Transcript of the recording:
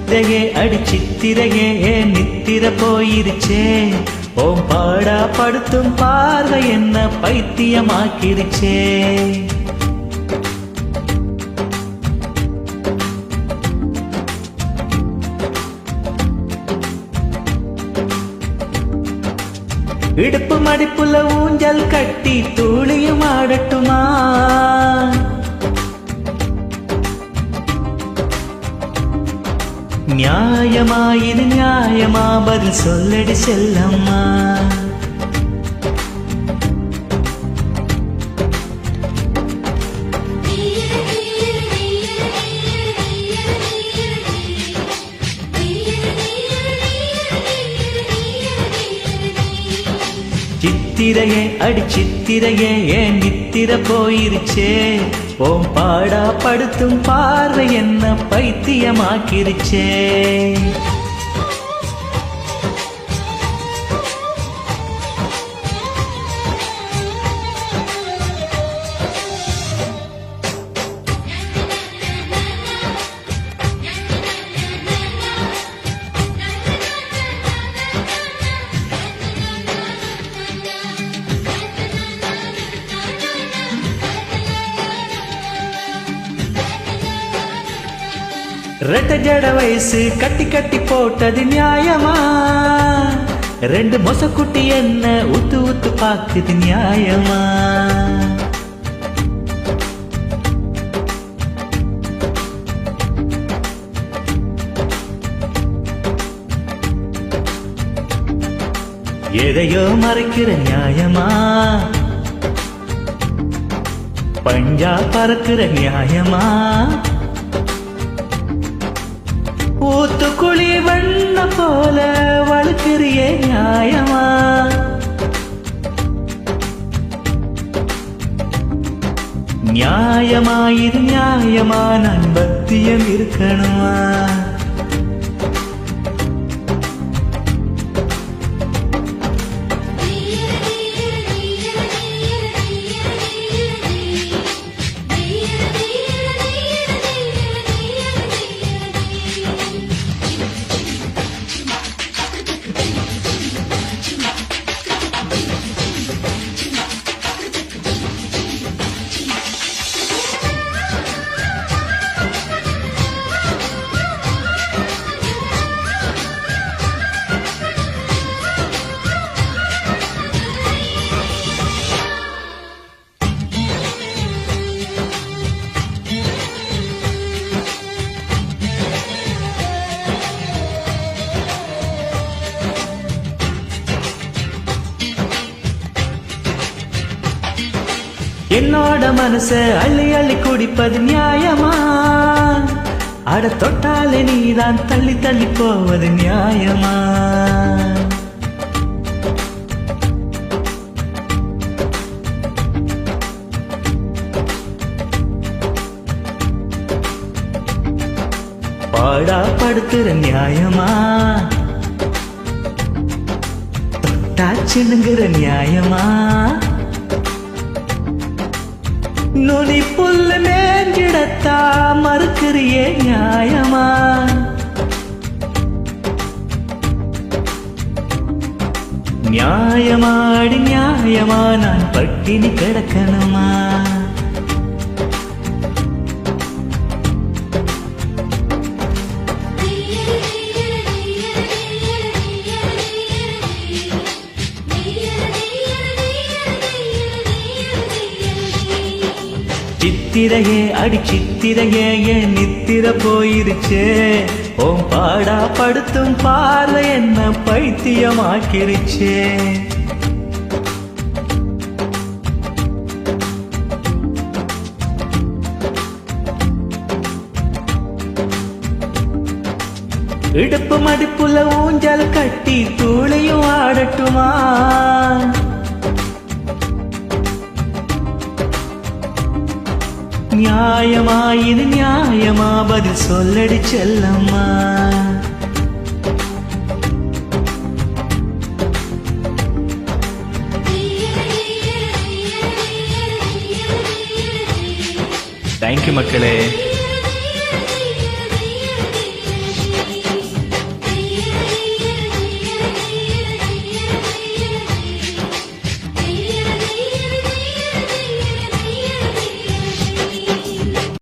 சித்திரையே அடி சித்திரையே நித்திர போயிருச்சே ஓம் பாடா படுத்தும் பார்வை என்ன பைத்தியமாக்கிருச்சே இடுப்பு மடிப்புல ஊஞ்சல் கட்டி தூளியும் ஆடட்டுமா நியாயமா இது நியாயமா பதில் சொல்லடி செல்லம்மா சித்திரையே அடி சித்திரையே ஏன் நித்திர போயிருச்சே ஓம் பாடா படுத்தும் பார்வை என்ன பைத்தியமாக்கிருச்சே ரெட்ட ஜட வயசு கட்டி கட்டி போட்டது நியாயமா ரெண்டு மொசக்குட்டி என்ன உத்து உத்து பாக்குது நியாயமா எதையோ மறைக்கிற நியாயமா பஞ்சா பறக்கிற நியாயமா ஊத்துக்குழி வண்ண போல வழுக்கிறியே நியாயமா நியாயமா இது நியாயமா நான் பக்தியம் இருக்கணுமா என்னோட மனச அள்ளி அள்ளி குடிப்பது நியாயமா அட தொட்டாலே நீதான் தள்ளி தள்ளி போவது நியாயமா பாடா படுத்துற நியாயமா தொட்டாச்சுங்கிற நியாயமா நுனி புல்லு மேஞ்சிடத்தா மறுக்கிறியே நியாயமா நியாயமாடி நியாயமா நான் பட்டினி கிடக்கணுமா சித்திரையே அடி சித்திரையே ஏன் நித்திர போயிருச்சே ஓம் பாடா படுத்தும் பார்வை என்ன பைத்தியமாக்கிருச்சே இடுப்பு மடிப்புல ஊஞ்சல் கட்டி தூளையும் ஆடட்டுமா நியாயமா இது நியாயமா பதில் சொல்லடி செல்லம்மா தேங்க்யூ மக்களே.